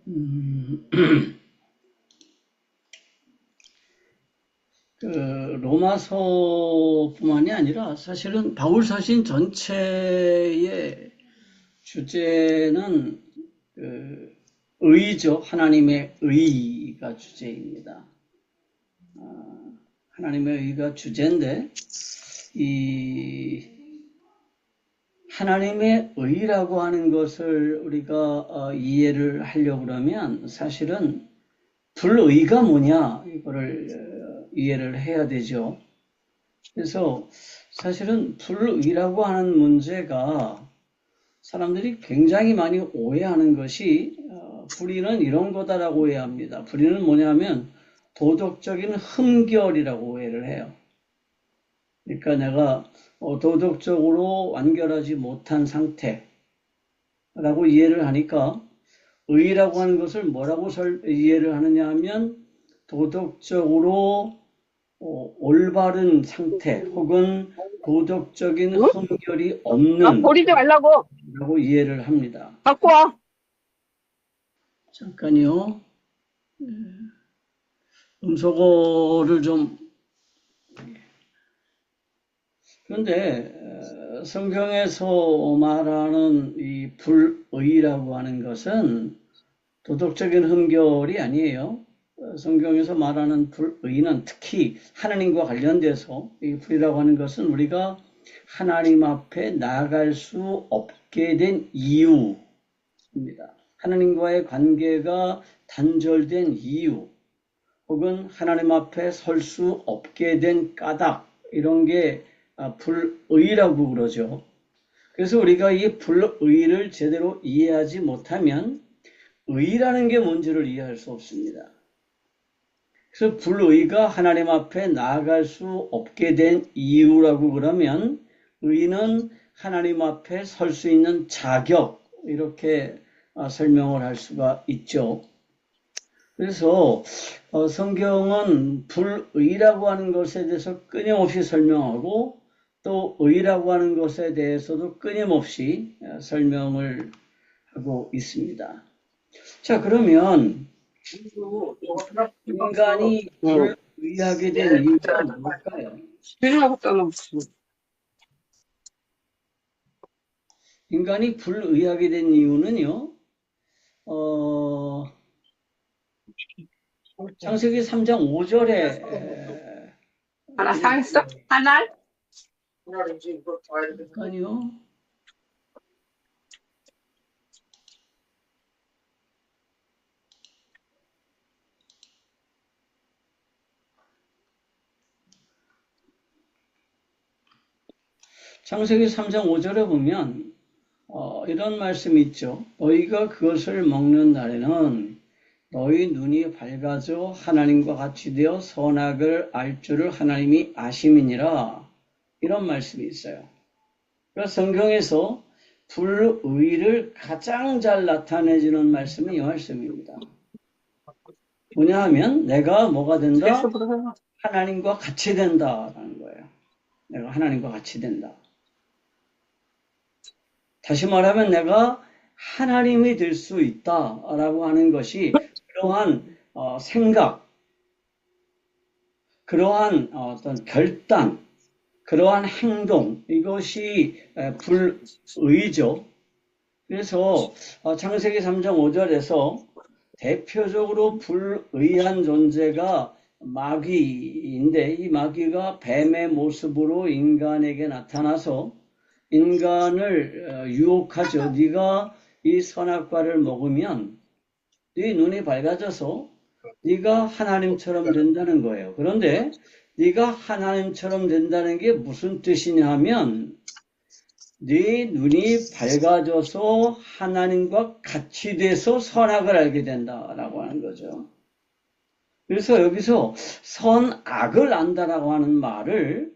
음, 그 로마서뿐만이 아니라 사실은 바울 서신 전체의 주제는 그 의죠. 하나님의 의가 주제입니다. 하나님의 의가 주제인데 이 하나님의 의라고 하는 것을 우리가 이해를 하려고 그러면 사실은 불의가 뭐냐 이거를 이해를 해야 되죠. 그래서 사실은 불의라고 하는 문제가 사람들이 굉장히 많이 오해하는 것이 불의는 이런 거다라고 오해합니다. 불의는 뭐냐면 도덕적인 흠결이라고 오해를 해요. 그러니까 내가 도덕적으로 완결하지 못한 상태라고 이해를 하니까 의라고 하는 것을 뭐라고 이해를 하느냐 하면 도덕적으로 올바른 상태 혹은 도덕적인 응? 흠결이 없는 버리지 말라고. 라고 이해를 합니다. 갖고 와. 잠깐요. 음소거를 좀 그런데 성경에서 말하는 이 불의라고 하는 것은 도덕적인 흠결이 아니에요. 성경에서 말하는 불의는 특히 하나님과 관련돼서 이 불이라고 하는 것은 우리가 하나님 앞에 나아갈 수 없게 된 이유입니다. 하나님과의 관계가 단절된 이유 혹은 하나님 앞에 설 수 없게 된 까닭 이런 게 불의라고 그러죠. 그래서 우리가 이 불의를 제대로 이해하지 못하면 의라는 게 뭔지를 이해할 수 없습니다. 그래서 불의가 하나님 앞에 나아갈 수 없게 된 이유라고 그러면 의는 하나님 앞에 설 수 있는 자격 이렇게 설명을 할 수가 있죠. 그래서 성경은 불의라고 하는 것에 대해서 끊임없이 설명하고 또 의라고 하는 것에 대해서도 끊임없이 설명을 하고 있습니다. 자, 그러면 인간이 불의하게 된 이유가 뭘까요? 인간이 불의하게 된 이유는요, 창세기 3장 5절에 하나 사했어? 하나? 잠깐요. 창세기 3장 5절에 보면 이런 말씀이 있죠. 너희가 그것을 먹는 날에는 너희 눈이 밝아져 하나님과 같이 되어 선악을 알 줄을 하나님이 아심이니라. 이런 말씀이 있어요. 그래서 성경에서 불의를 가장 잘 나타내주는 말씀은 이 말씀입니다. 뭐냐 하면 내가 뭐가 된다? 하나님과 같이 된다라는 거예요. 내가 하나님과 같이 된다. 다시 말하면 내가 하나님이 될 수 있다라고 하는 것이 그러한 생각, 그러한 어떤 결단, 그러한 행동, 이것이 불의죠. 그래서 창세기 3장 5절에서 대표적으로 불의한 존재가 마귀인데 이 마귀가 뱀의 모습으로 인간에게 나타나서 인간을 유혹하죠. 네가 이 선악과를 먹으면 네 눈이 밝아져서 네가 하나님처럼 된다는 거예요. 그런데 네가 하나님처럼 된다는 게 무슨 뜻이냐 하면 네 눈이 밝아져서 하나님과 같이 돼서 선악을 알게 된다라고 하는 거죠. 그래서 여기서 선악을 안다라고 하는 말을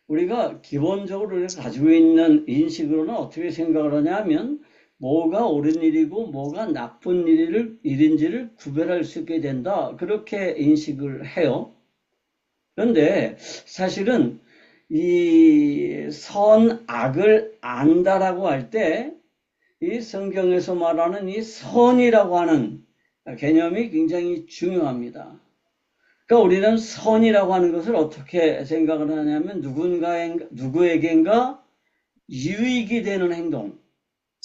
우리가 기본적으로 가지고 있는 인식으로는 어떻게 생각을 하냐면 뭐가 옳은 일이고 뭐가 나쁜 일인지를 구별할 수 있게 된다. 그렇게 인식을 해요. 그런데 사실은 이 선악을 안다라고 할 때 이 성경에서 말하는 이 선이라고 하는 개념이 굉장히 중요합니다. 그러니까 우리는 선이라고 하는 것을 어떻게 생각을 하냐면 누구에겐가 유익이 되는 행동,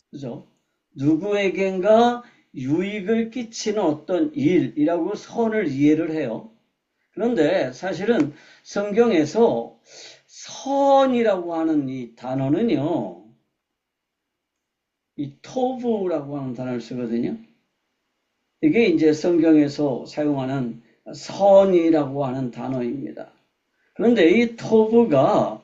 그죠? 누구에겐가 유익을 끼치는 어떤 일이라고 선을 이해를 해요. 그런데 사실은 성경에서 선이라고 하는 이 단어는요, 이 토부라고 하는 단어를 쓰거든요. 이게 이제 성경에서 사용하는 선이라고 하는 단어입니다. 그런데 이 토부가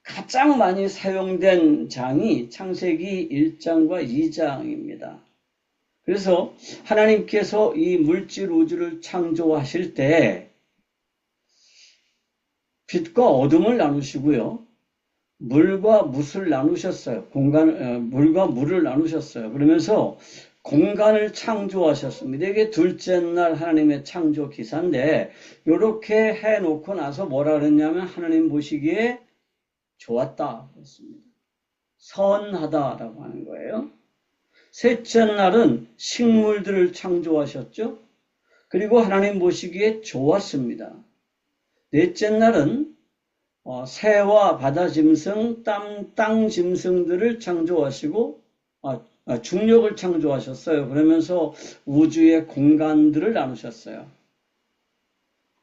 가장 많이 사용된 장이 창세기 1장과 2장입니다. 그래서 하나님께서 이 물질 우주를 창조하실 때 빛과 어둠을 나누시고요. 물과 뭇을 나누셨어요. 물과 물을 나누셨어요. 그러면서 공간을 창조하셨습니다. 이게 둘째 날 하나님의 창조 기사인데 이렇게 해놓고 나서 뭐라 그랬냐면 하나님 보시기에 좋았다 그랬습니다. 선하다라고 하는 거예요. 셋째 날은 식물들을 창조하셨죠. 그리고 하나님 보시기에 좋았습니다. 넷째 날은 새와 바다 짐승, 땅 짐승들을 창조하시고 중력을 창조하셨어요. 그러면서 우주의 공간들을 나누셨어요.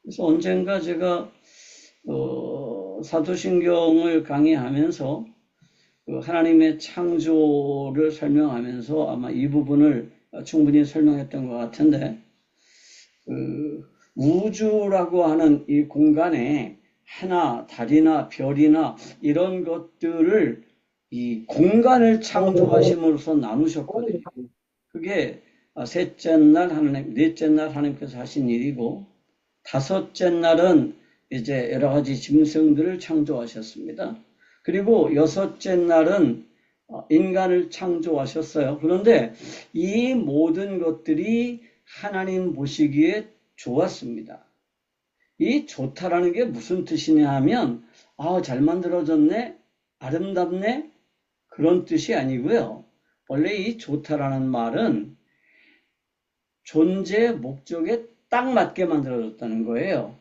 그래서 언젠가 제가 사도신경을 강의하면서 하나님의 창조를 설명하면서 아마 이 부분을 충분히 설명했던 것 같은데 우주라고 하는 이 공간에 해나 달이나 별이나 이런 것들을 이 공간을 창조하심으로써 나누셨거든요. 그게 셋째 날 하나님, 넷째 날 하나님께서 하신 일이고 다섯째 날은 이제 여러 가지 짐승들을 창조하셨습니다. 그리고 여섯째 날은 인간을 창조하셨어요. 그런데 이 모든 것들이 하나님 보시기에 좋았습니다. 이 좋다라는 게 무슨 뜻이냐 하면 잘 만들어졌네, 아름답네 그런 뜻이 아니고요. 원래 이 좋다라는 말은 존재 목적에 딱 맞게 만들어졌다는 거예요.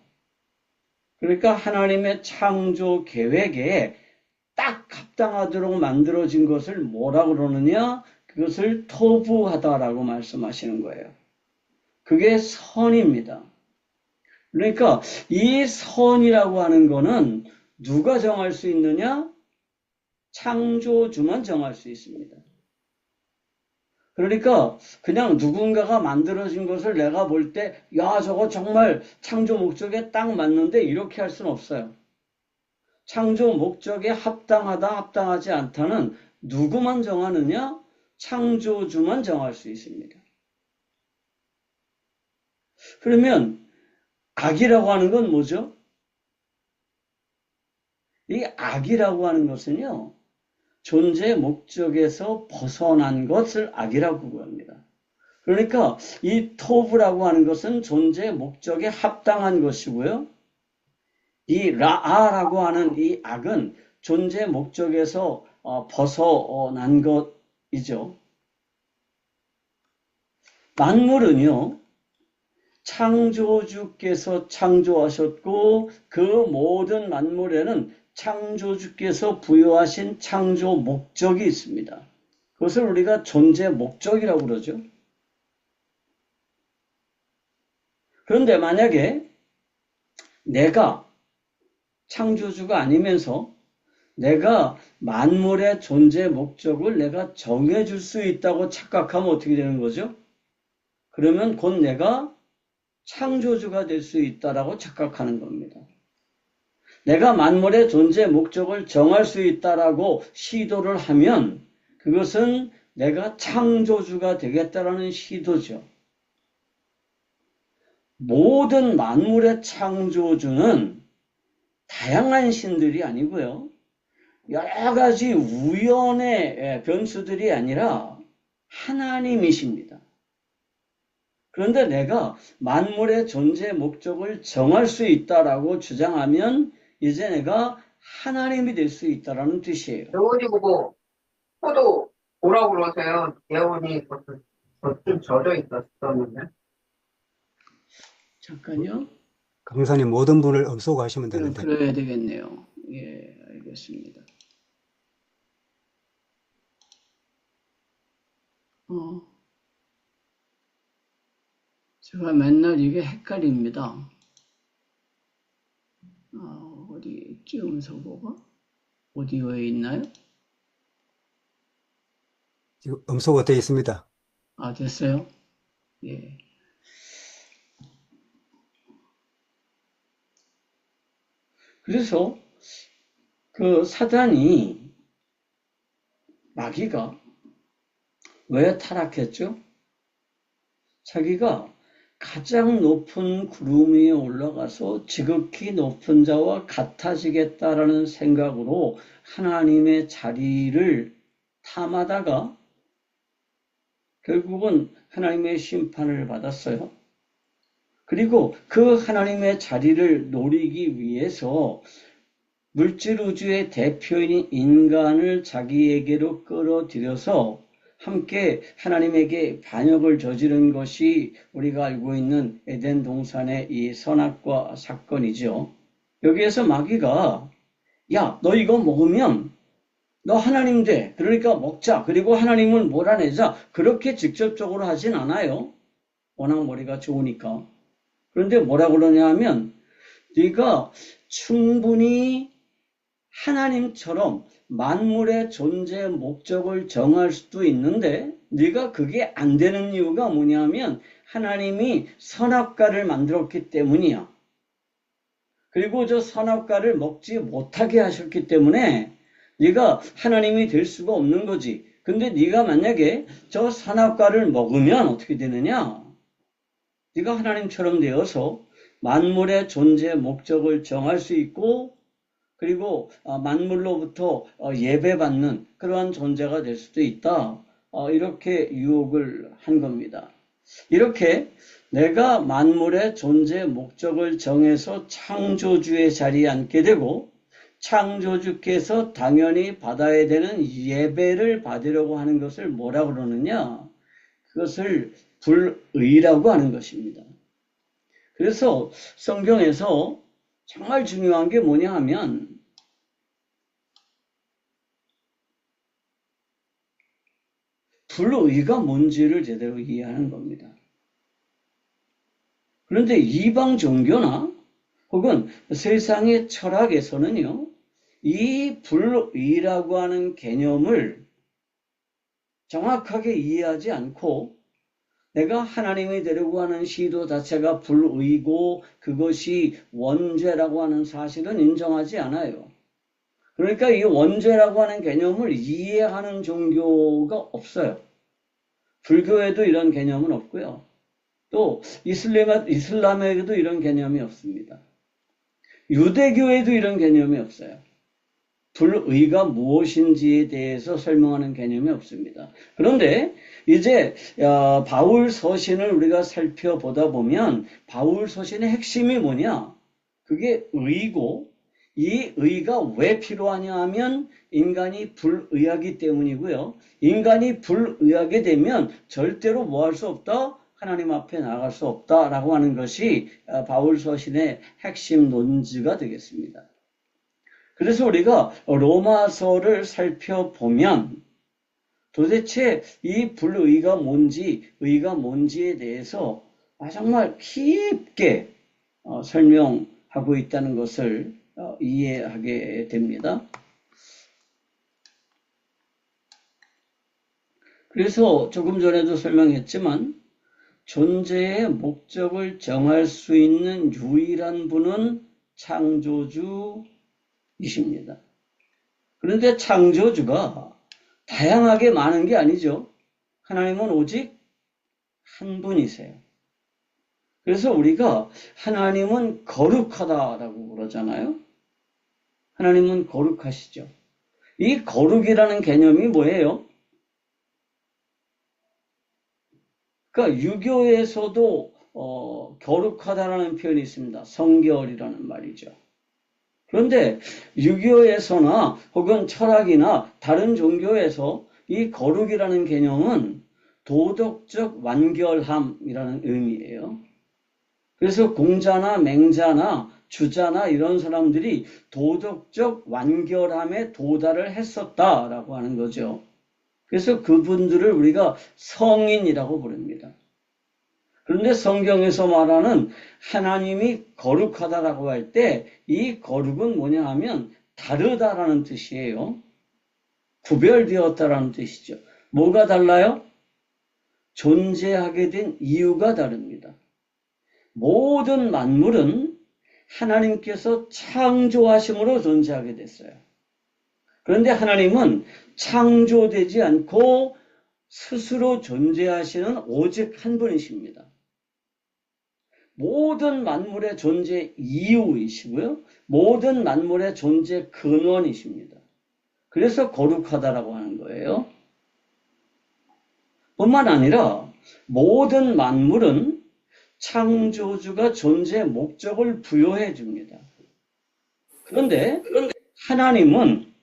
그러니까 하나님의 창조 계획에 딱 합당하도록 만들어진 것을 뭐라고 그러느냐? 그것을 토부하다라고 말씀하시는 거예요. 그게 선입니다. 그러니까 이 선이라고 하는 거는 누가 정할 수 있느냐? 창조주만 정할 수 있습니다. 그러니까 그냥 누군가가 만들어진 것을 내가 볼 때 야, 저거 정말 창조 목적에 딱 맞는데 이렇게 할 수는 없어요. 창조 목적에 합당하다, 합당하지 않다는 누구만 정하느냐? 창조주만 정할 수 있습니다. 그러면 악이라고 하는 건 뭐죠? 이 악이라고 하는 것은요, 존재 목적에서 벗어난 것을 악이라고 합니다. 그러니까 이 토브라고 하는 것은 존재 목적에 합당한 것이고요. 이 라아라고 하는 이 악은 존재 목적에서 벗어난 것이죠. 만물은요, 창조주께서 창조하셨고 그 모든 만물에는 창조주께서 부여하신 창조 목적이 있습니다. 그것을 우리가 존재 목적이라고 그러죠. 그런데 만약에 내가 창조주가 아니면서 내가 만물의 존재 목적을 내가 정해줄 수 있다고 착각하면 어떻게 되는 거죠? 그러면 곧 내가 창조주가 될 수 있다라고 착각하는 겁니다. 내가 만물의 존재 목적을 정할 수 있다라고 시도를 하면 그것은 내가 창조주가 되겠다라는 시도죠. 모든 만물의 창조주는 다양한 신들이 아니고요. 여러 가지 우연의 변수들이 아니라 하나님이십니다. 그런데 내가 만물의 존재 목적을 정할 수 있다라고 주장하면 이제 내가 하나님이 될 수 있다라는 뜻이에요. 예원이 보고 포도 뭐라고 그러세요? 예원이 좀 젖어 있었었는데. 잠깐요. 강사님 모든 분을 음소거하시면 되는데. 그래야 되겠네요. 예, 알겠습니다. 제가 맨날 이게 헷갈립니다. 어디 있지, 음소거가? 오디오에 있나요? 지금 음소거 되어 있습니다. 됐어요? 예. 그래서 그 사단이, 마귀가 왜 타락했죠? 자기가 가장 높은 구름 위에 올라가서 지극히 높은 자와 같아지겠다라는 생각으로 하나님의 자리를 탐하다가 결국은 하나님의 심판을 받았어요. 그리고 그 하나님의 자리를 노리기 위해서 물질 우주의 대표인 인간을 자기에게로 끌어들여서 함께 하나님에게 반역을 저지른 것이 우리가 알고 있는 에덴 동산의 이 선악과 사건이죠. 여기에서 마귀가 야, 너 이거 먹으면 너 하나님 돼. 그러니까 먹자. 그리고 하나님을 몰아내자. 그렇게 직접적으로 하진 않아요. 워낙 머리가 좋으니까. 그런데 뭐라 그러냐 하면 네가 충분히 하나님처럼 만물의 존재 목적을 정할 수도 있는데 네가 그게 안 되는 이유가 뭐냐면 하나님이 선악과를 만들었기 때문이야. 그리고 저 선악과를 먹지 못하게 하셨기 때문에 네가 하나님이 될 수가 없는 거지. 근데 네가 만약에 저 선악과를 먹으면 어떻게 되느냐? 네가 하나님처럼 되어서 만물의 존재 목적을 정할 수 있고 그리고 만물로부터 예배받는 그러한 존재가 될 수도 있다. 이렇게 유혹을 한 겁니다. 이렇게 내가 만물의 존재 목적을 정해서 창조주의 자리에 앉게 되고 창조주께서 당연히 받아야 되는 예배를 받으려고 하는 것을 뭐라 그러느냐? 그것을 불의라고 하는 것입니다. 그래서 성경에서 정말 중요한 게 뭐냐 하면 불의가 뭔지를 제대로 이해하는 겁니다. 그런데 이방 종교나 혹은 세상의 철학에서는요, 이 불의라고 하는 개념을 정확하게 이해하지 않고 내가 하나님이 되려고 하는 시도 자체가 불의고 그것이 원죄라고 하는 사실은 인정하지 않아요. 그러니까 이 원죄라고 하는 개념을 이해하는 종교가 없어요. 불교에도 이런 개념은 없고요. 또 이슬람에도 이런 개념이 없습니다. 유대교에도 이런 개념이 없어요. 불의가 무엇인지에 대해서 설명하는 개념이 없습니다. 그런데 이제 바울 서신을 우리가 살펴보다 보면 바울 서신의 핵심이 뭐냐? 그게 의고 이 의가 왜 필요하냐 하면 인간이 불의하기 때문이고요. 인간이 불의하게 되면 절대로 뭐 할 수 없다? 하나님 앞에 나갈 수 없다라고 하는 것이 바울 서신의 핵심 논지가 되겠습니다. 그래서 우리가 로마서를 살펴보면 도대체 이 불의가 뭔지, 의가 뭔지에 대해서 정말 깊게 설명하고 있다는 것을 이해하게 됩니다. 그래서 조금 전에도 설명했지만 존재의 목적을 정할 수 있는 유일한 분은 창조주이십니다. 그런데 창조주가 다양하게 많은 게 아니죠. 하나님은 오직 한 분이세요. 그래서 우리가 하나님은 거룩하다라고 그러잖아요. 하나님은 거룩하시죠. 이 거룩이라는 개념이 뭐예요? 그러니까 유교에서도 거룩하다라는 표현이 있습니다. 성결이라는 말이죠. 그런데 유교에서나 혹은 철학이나 다른 종교에서 이 거룩이라는 개념은 도덕적 완결함이라는 의미예요. 그래서 공자나 맹자나 주자나 이런 사람들이 도덕적 완결함에 도달을 했었다라고 하는 거죠. 그래서 그분들을 우리가 성인이라고 부릅니다. 그런데 성경에서 말하는 하나님이 거룩하다라고 할 때 이 거룩은 뭐냐 하면 다르다라는 뜻이에요. 구별되었다라는 뜻이죠. 뭐가 달라요? 존재하게 된 이유가 다릅니다. 모든 만물은 하나님께서 창조하심으로 존재하게 됐어요. 그런데 하나님은 창조되지 않고 스스로 존재하시는 오직 한 분이십니다. 모든 만물의 존재 이유이시고요. 모든 만물의 존재 근원이십니다. 그래서 거룩하다라고 하는 거예요. 뿐만 아니라 모든 만물은 창조주가 존재 목적을 부여해 줍니다. 그런데 하나님은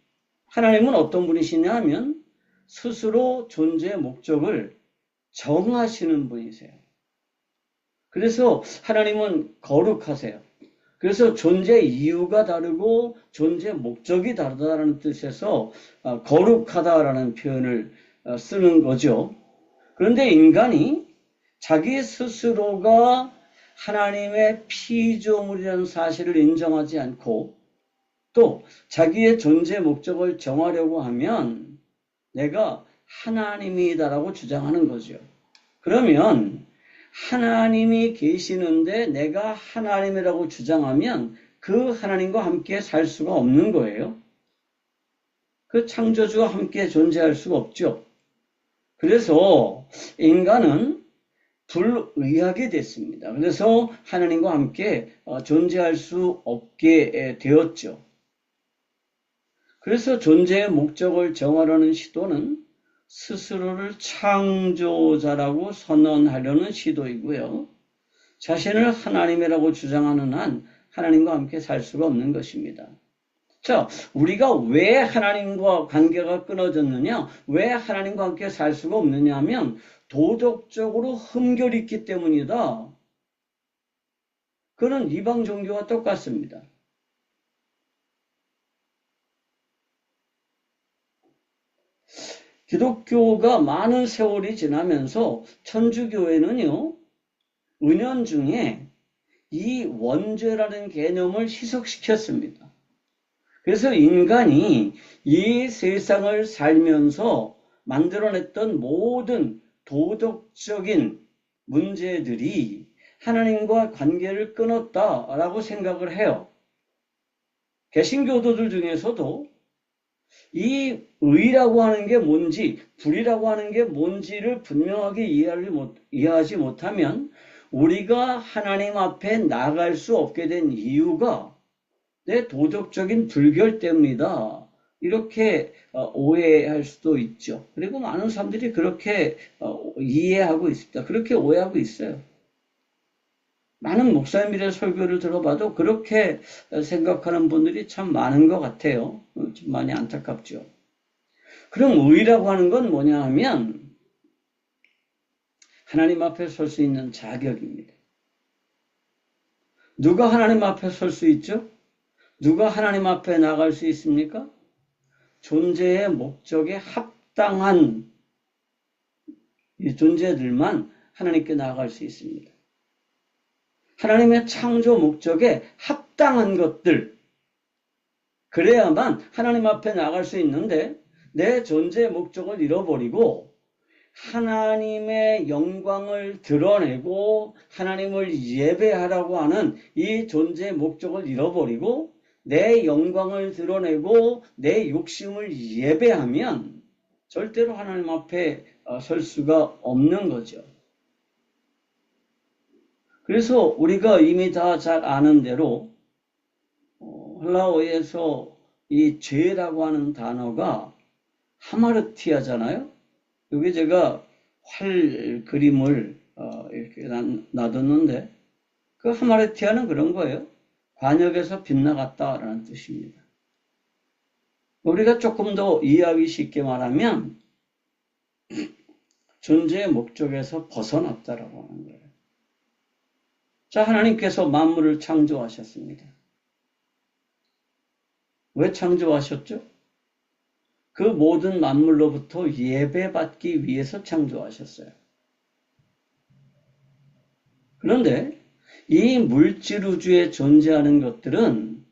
어떤 분이시냐 하면 스스로 존재 목적을 정하시는 분이세요. 그래서 하나님은 거룩하세요. 그래서 존재 이유가 다르고 존재 목적이 다르다는 뜻에서 거룩하다라는 표현을 쓰는 거죠. 그런데 인간이 자기 스스로가 하나님의 피조물이라는 사실을 인정하지 않고 또 자기의 존재 목적을 정하려고 하면 내가 하나님이다라고 주장하는 거죠. 그러면 하나님이 계시는데 내가 하나님이라고 주장하면 그 하나님과 함께 살 수가 없는 거예요. 그 창조주와 함께 존재할 수가 없죠. 그래서 인간은 불의하게 됐습니다. 그래서 하나님과 함께 존재할 수 없게 되었죠. 그래서 존재의 목적을 정하려는 시도는 스스로를 창조자라고 선언하려는 시도이고요. 자신을 하나님이라고 주장하는 한 하나님과 함께 살 수가 없는 것입니다. 자, 우리가 왜 하나님과 관계가 끊어졌느냐? 왜 하나님과 함께 살 수가 없느냐 하면 도덕적으로 흠결이 있기 때문이다. 그는 이방 종교와 똑같습니다. 기독교가 많은 세월이 지나면서 천주교회는요, 은연중에 이 원죄라는 개념을 희석시켰습니다. 그래서 인간이 이 세상을 살면서 만들어냈던 모든 도덕적인 문제들이 하나님과 관계를 끊었다라고 생각을 해요. 개신교도들 중에서도 이 의라고 하는 게 뭔지, 불이라고 하는 게 뭔지를 분명하게 이해하지 못하면 우리가 하나님 앞에 나아갈 수 없게 된 이유가 내 도덕적인 불결 때문이다. 이렇게 오해할 수도 있죠. 그리고 많은 사람들이 그렇게 이해하고 있습니다. 그렇게 오해하고 있어요. 많은 목사님들의 설교를 들어봐도 그렇게 생각하는 분들이 참 많은 것 같아요. 좀 많이 안타깝죠. 그럼 의라고 하는 건 뭐냐 하면 하나님 앞에 설 수 있는 자격입니다. 누가 하나님 앞에 설 수 있죠? 누가 하나님 앞에 나갈 수 있습니까? 존재의 목적에 합당한 이 존재들만 하나님께 나아갈 수 있습니다. 하나님의 창조 목적에 합당한 것들, 그래야만 하나님 앞에 나갈 수 있는데 내 존재의 목적을 잃어버리고 하나님의 영광을 드러내고 하나님을 예배하라고 하는 이 존재의 목적을 잃어버리고 내 영광을 드러내고 내 욕심을 예배하면 절대로 하나님 앞에 설 수가 없는 거죠. 그래서 우리가 이미 다 잘 아는 대로 헬라어에서 이 죄라고 하는 단어가 하마르티아잖아요. 여기 제가 활 그림을 이렇게 놔뒀는데 그 하마르티아는 그런 거예요. 관역에서 빗나갔다라는 뜻입니다. 우리가 조금 더 이해하기 쉽게 말하면 존재의 목적에서 벗어났다라고 하는 거예요. 자, 하나님께서 만물을 창조하셨습니다. 왜 창조하셨죠? 그 모든 만물로부터 예배받기 위해서 창조하셨어요. 그런데 이 물질 우주에 존재하는 것들은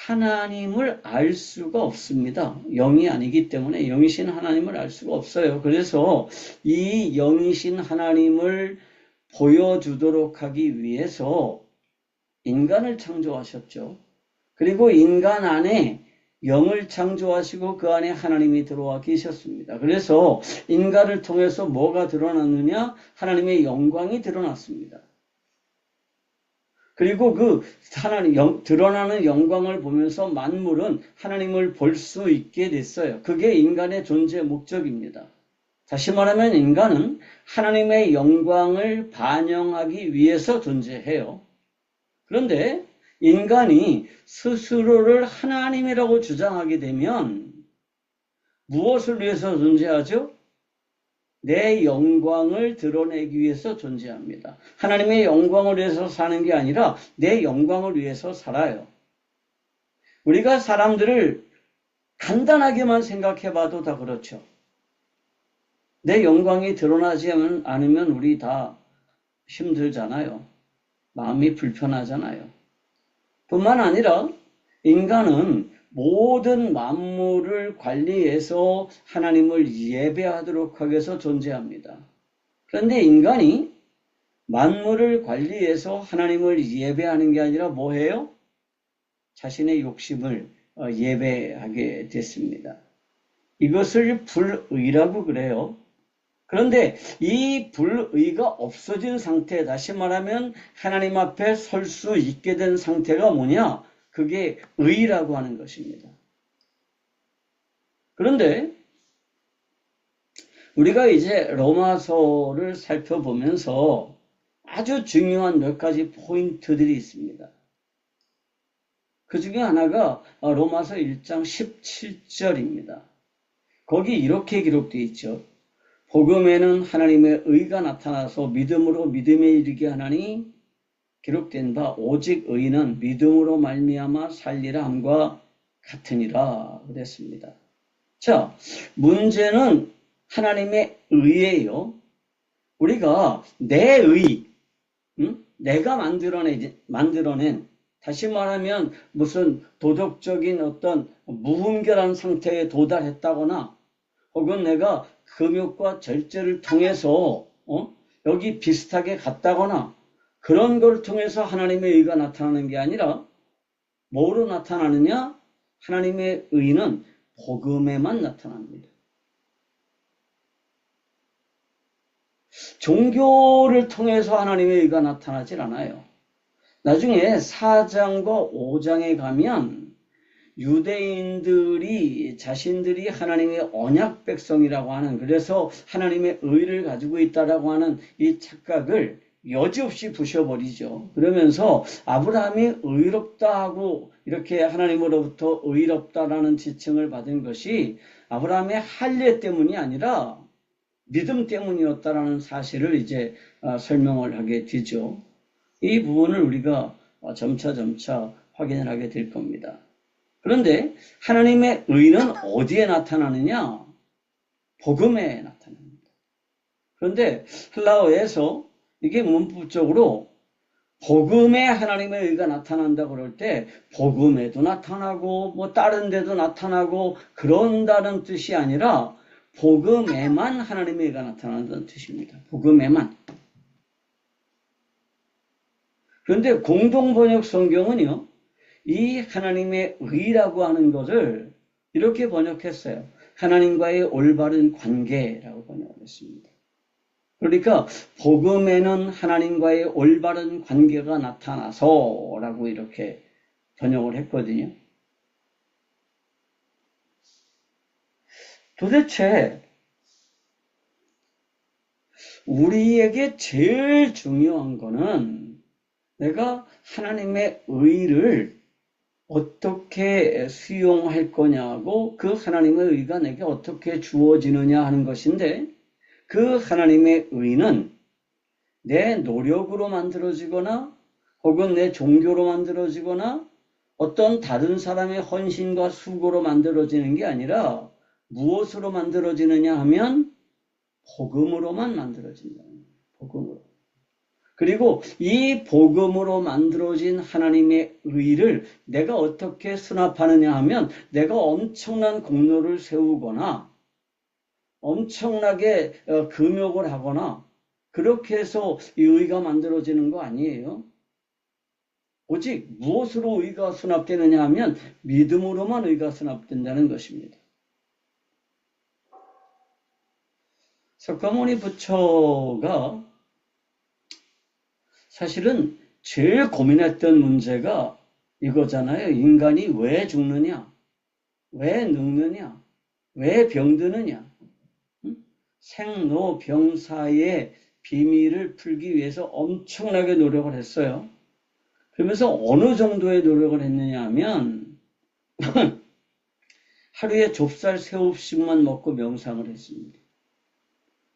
하나님을 알 수가 없습니다. 영이 아니기 때문에 영이신 하나님을 알 수가 없어요. 그래서 이 영이신 하나님을 보여주도록 하기 위해서 인간을 창조하셨죠. 그리고 인간 안에 영을 창조하시고 그 안에 하나님이 들어와 계셨습니다. 그래서 인간을 통해서 뭐가 드러났느냐? 하나님의 영광이 드러났습니다. 그리고 그 드러나는 영광을 보면서 만물은 하나님을 볼 수 있게 됐어요. 그게 인간의 존재 목적입니다. 다시 말하면 인간은 하나님의 영광을 반영하기 위해서 존재해요. 그런데 인간이 스스로를 하나님이라고 주장하게 되면 무엇을 위해서 존재하죠? 내 영광을 드러내기 위해서 존재합니다. 하나님의 영광을 위해서 사는 게 아니라 내 영광을 위해서 살아요. 우리가 사람들을 간단하게만 생각해 봐도 다 그렇죠. 내 영광이 드러나지 않으면 우리 다 힘들잖아요. 마음이 불편하잖아요. 뿐만 아니라 인간은 모든 만물을 관리해서 하나님을 예배하도록 하기 위해서 존재합니다. 그런데 인간이 만물을 관리해서 하나님을 예배하는 게 아니라 뭐해요? 자신의 욕심을 예배하게 됐습니다. 이것을 불의라고 그래요. 그런데 이 불의가 없어진 상태, 다시 말하면 하나님 앞에 설 수 있게 된 상태가 뭐냐? 그게 의라고 하는 것입니다. 그런데 우리가 이제 로마서를 살펴보면서 아주 중요한 몇 가지 포인트들이 있습니다. 그 중에 하나가 로마서 1장 17절입니다. 거기 이렇게 기록되어 있죠. 복음에는 하나님의 의가 나타나서 믿음으로 믿음에 이르게 하나니 기록된 바 오직 의는 믿음으로 말미암아 살리라 함과 같으니라 그랬습니다. 자, 문제는 하나님의 의예요. 우리가 내 의, 내가 만들어낸 다시 말하면 무슨 도덕적인 어떤 무분별한 상태에 도달했다거나 혹은 내가 금욕과 절제를 통해서 여기 비슷하게 갔다거나 그런 걸 통해서 하나님의 의가 나타나는 게 아니라 뭐로 나타나느냐? 하나님의 의는 복음에만 나타납니다. 종교를 통해서 하나님의 의가 나타나질 않아요. 나중에 4장과 5장에 가면 유대인들이 자신들이 하나님의 언약 백성이라고 하는, 그래서 하나님의 의를 가지고 있다라고 하는 이 착각을 여지없이 부셔버리죠. 그러면서 아브라함이 의롭다 하고 이렇게 하나님으로부터 의롭다라는 지칭을 받은 것이 아브라함의 할례 때문이 아니라 믿음 때문이었다라는 사실을 이제 설명을 하게 되죠. 이 부분을 우리가 점차 확인을 하게 될 겁니다. 그런데 하나님의 의는 어디에 나타나느냐? 복음에 나타납니다. 그런데 헬라어에서 이게 문법적으로 복음에 하나님의 의가 나타난다 그럴 때 복음에도 나타나고 뭐 다른 데도 나타나고 그런다는 뜻이 아니라 복음에만 하나님의 의가 나타난다는 뜻입니다. 복음에만. 그런데 공동번역 성경은요, 이 하나님의 의라고 하는 것을 이렇게 번역했어요. 하나님과의 올바른 관계라고 번역을 했습니다. 그러니까 복음에는 하나님과의 올바른 관계가 나타나서 라고 이렇게 번역을 했거든요. 도대체 우리에게 제일 중요한 거는 내가 하나님의 의를 어떻게 수용할 거냐고, 그 하나님의 의가 내게 어떻게 주어지느냐 하는 것인데, 그 하나님의 의는 내 노력으로 만들어지거나 혹은 내 종교로 만들어지거나 어떤 다른 사람의 헌신과 수고로 만들어지는 게 아니라 무엇으로 만들어지느냐 하면 복음으로만 만들어진다. 복음으로. 그리고 이 복음으로 만들어진 하나님의 의를 내가 어떻게 수납하느냐 하면 내가 엄청난 공로를 세우거나 엄청나게 금욕을 하거나 그렇게 해서 이 의가 만들어지는 거 아니에요. 오직 무엇으로 의가 수납되느냐 하면 믿음으로만 의가 수납된다는 것입니다. 석가모니 부처가 사실은 제일 고민했던 문제가 이거잖아요. 인간이 왜 죽느냐? 왜 늙느냐? 왜 병드느냐? 생로병사의 비밀을 풀기 위해서 엄청나게 노력을 했어요. 그러면서 어느 정도의 노력을 했느냐 하면 하루에 좁쌀 새우씩만 먹고 명상을 했습니다.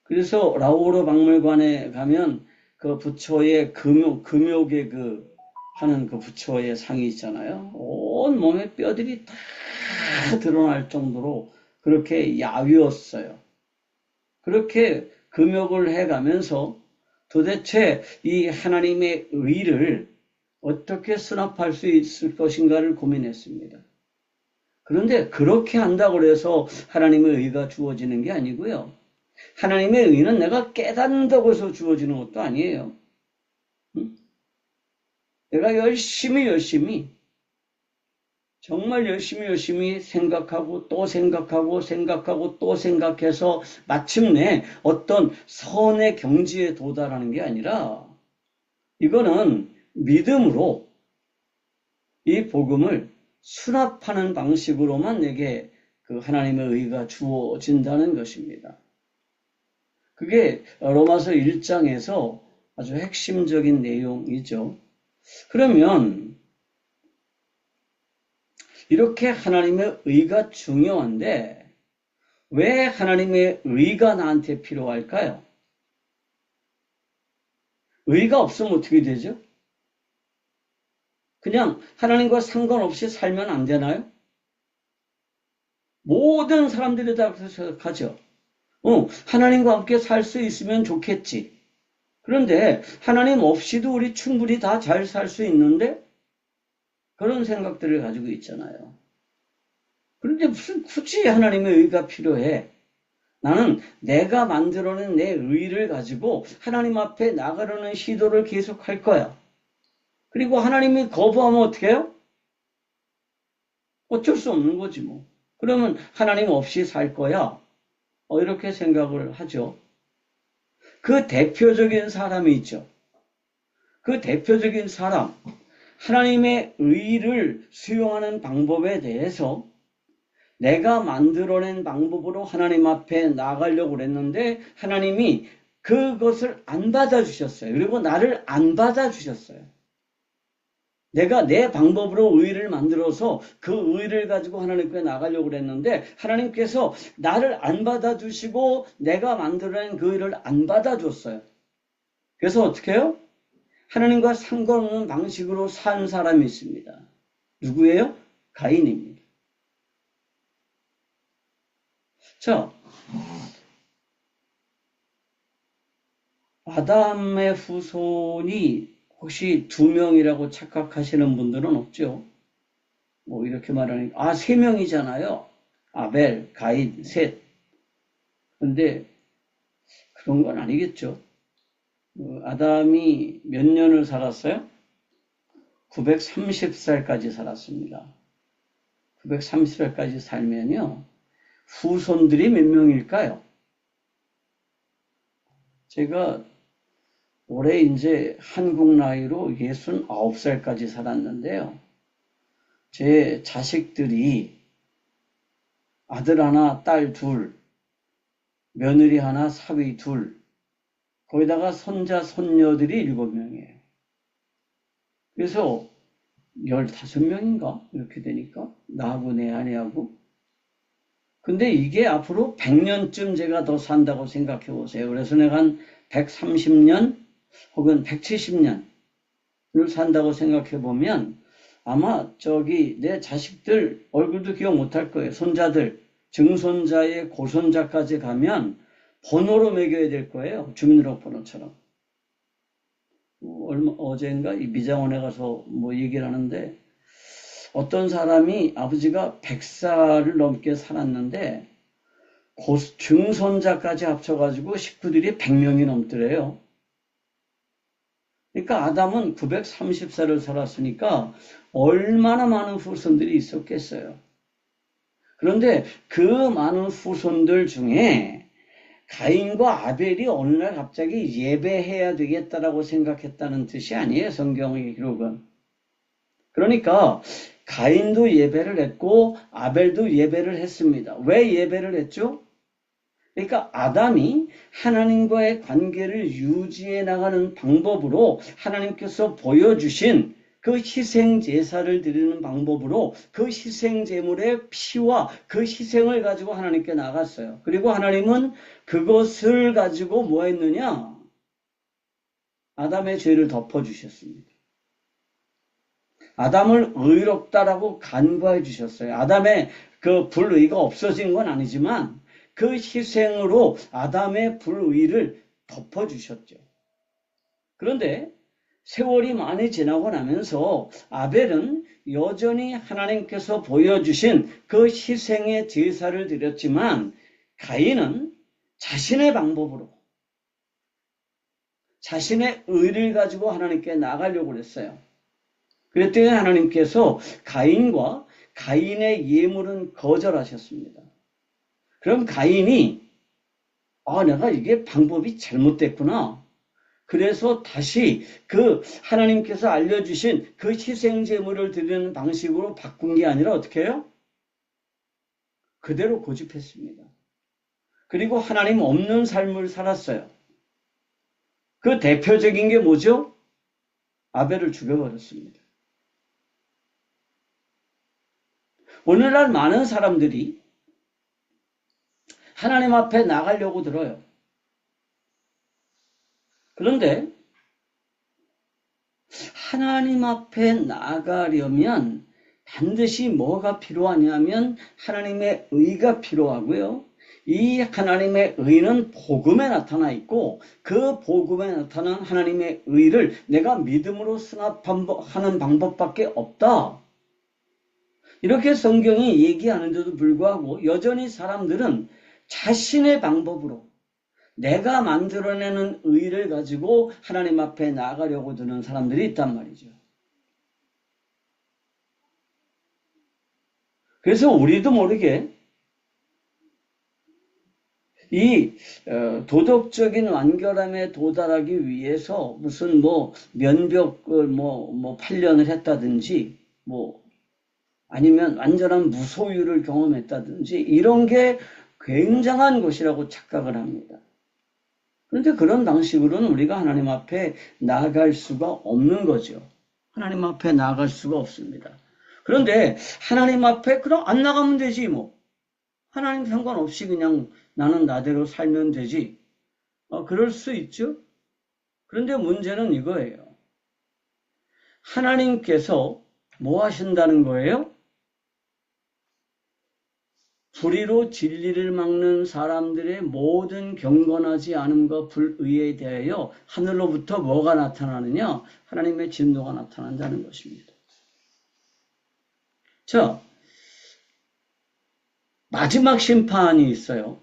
그래서 라오르 박물관에 가면 그 부처의 금욕의 하는 그 부처의 상이 있잖아요. 온 몸에 뼈들이 다 드러날 정도로 그렇게 야위었어요. 그렇게 금욕을 해가면서 도대체 이 하나님의 의를 어떻게 수납할 수 있을 것인가를 고민했습니다. 그런데 그렇게 한다고 해서 하나님의 의가 주어지는 게 아니고요. 하나님의 의는 내가 깨닫는다고 해서 주어지는 것도 아니에요. 내가 정말 열심히 생각하고 또 생각하고 또 생각해서 마침내 어떤 선의 경지에 도달하는 게 아니라 이거는 믿음으로 이 복음을 수납하는 방식으로만 내게 그 하나님의 의가 주어진다는 것입니다. 그게 로마서 1장에서 아주 핵심적인 내용이죠. 그러면 이렇게 하나님의 의가 중요한데 왜 하나님의 의가 나한테 필요할까요? 의가 없으면 어떻게 되죠? 그냥 하나님과 상관없이 살면 안 되나요? 모든 사람들이 다 그렇게 생각하죠. 하나님과 함께 살 수 있으면 좋겠지. 그런데 하나님 없이도 우리 충분히 다 잘 살 수 있는데 그런 생각들을 가지고 있잖아요. 그런데 무슨 굳이 하나님의 의가 필요해? 나는 내가 만들어낸 내 의를 가지고 하나님 앞에 나가려는 시도를 계속할 거야. 그리고 하나님이 거부하면 어떻게 해요? 어쩔 수 없는 거지 뭐. 그러면 하나님 없이 살 거야. 이렇게 생각을 하죠. 그 대표적인 사람이 있죠. 그 대표적인 사람, 하나님의 의를 수용하는 방법에 대해서 내가 만들어낸 방법으로 하나님 앞에 나가려고 그랬는데 하나님이 그것을 안 받아주셨어요. 그리고 나를 안 받아주셨어요. 내가 내 방법으로 의를 만들어서 그 의를 가지고 하나님께 나가려고 그랬는데 하나님께서 나를 안 받아주시고 내가 만들어낸 그 의를 안 받아줬어요. 그래서 어떻게 해요? 하나님과 상관없는 방식으로 산 사람이 있습니다. 누구예요? 가인입니다. 자, 아담의 후손이 혹시 2명이라고 착각하시는 분들은 없죠? 뭐 이렇게 말하니까 3명이잖아요. 아벨, 가인, 셋. 근데 그런 건 아니겠죠. 아담이 몇 년을 살았어요? 930살까지 살았습니다. 930살까지 살면요. 후손들이 몇 명일까요? 제가 올해 이제 한국 나이로 69살까지 살았는데요. 제 자식들이 아들 하나, 딸 둘, 며느리 하나, 사위 둘, 거기다가 손자, 손녀들이 7명이에요. 그래서 15명인가? 이렇게 되니까 나하고 내 아내하고. 근데 이게 앞으로 100년쯤 제가 더 산다고 생각해 보세요. 그래서 내가 한 130년 혹은 170년을 산다고 생각해 보면 아마 내 자식들 얼굴도 기억 못할 거예요. 손자들, 증손자의 고손자까지 가면 번호로 매겨야 될 거예요. 주민등록번호처럼. 어젠가 이 미장원에 가서 얘기를 하는데 어떤 사람이 아버지가 100살을 넘게 살았는데 증손자까지 합쳐가지고 식구들이 100명이 넘더래요. 그러니까 아담은 930살을 살았으니까 얼마나 많은 후손들이 있었겠어요. 그런데 그 많은 후손들 중에 가인과 아벨이 어느 날 갑자기 예배해야 되겠다라고 생각했다는 뜻이 아니에요. 성경의 기록은. 그러니까 가인도 예배를 했고 아벨도 예배를 했습니다. 왜 예배를 했죠? 그러니까 아담이 하나님과의 관계를 유지해 나가는 방법으로 하나님께서 보여주신 그 희생 제사를 드리는 방법으로 그 희생 제물의 피와 그 희생을 가지고 하나님께 나갔어요. 그리고 하나님은 그것을 가지고 뭐 했느냐? 아담의 죄를 덮어주셨습니다. 아담을 의롭다라고 간과해 주셨어요. 아담의 그 불의가 없어진 건 아니지만 그 희생으로 아담의 불의를 덮어주셨죠. 그런데 세월이 많이 지나고 나면서 아벨은 여전히 하나님께서 보여주신 그 희생의 제사를 드렸지만 가인은 자신의 방법으로 자신의 의를 가지고 하나님께 나가려고 했어요. 그랬더니 하나님께서 가인과 가인의 예물은 거절하셨습니다. 그럼 가인이 내가 이게 방법이 잘못됐구나. 그래서 다시 그 하나님께서 알려주신 그 희생 제물을 드리는 방식으로 바꾼 게 아니라 어떻게 해요? 그대로 고집했습니다. 그리고 하나님 없는 삶을 살았어요. 그 대표적인 게 뭐죠? 아벨을 죽여버렸습니다. 오늘날 많은 사람들이 하나님 앞에 나가려고 들어요. 그런데 하나님 앞에 나가려면 반드시 뭐가 필요하냐면 하나님의 의가 필요하고요. 이 하나님의 의는 복음에 나타나 있고 그 복음에 나타난 하나님의 의를 내가 믿음으로 승합하는 방법밖에 없다. 이렇게 성경이 얘기하는데도 불구하고 여전히 사람들은 자신의 방법으로 내가 만들어내는 의를 가지고 하나님 앞에 나가려고 드는 사람들이 있단 말이죠. 그래서 우리도 모르게 이 도덕적인 완결함에 도달하기 위해서 무슨 면벽을 8년을 했다든지 아니면 완전한 무소유를 경험했다든지 이런 게 굉장한 것이라고 착각을 합니다. 그런데 그런 방식으로는 우리가 하나님 앞에 나아갈 수가 없는 거죠. 하나님 앞에 나아갈 수가 없습니다. 그런데 하나님 앞에 그럼 안 나가면 되지 뭐. 하나님 상관없이 그냥 나는 나대로 살면 되지. 그럴 수 있죠. 그런데 문제는 이거예요. 하나님께서 뭐 하신다는 거예요? 불의로 진리를 막는 사람들의 모든 경건하지 않음과 불의에 대하여 하늘로부터 뭐가 나타나느냐? 하나님의 진노가 나타난다는 것입니다. 자, 마지막 심판이 있어요.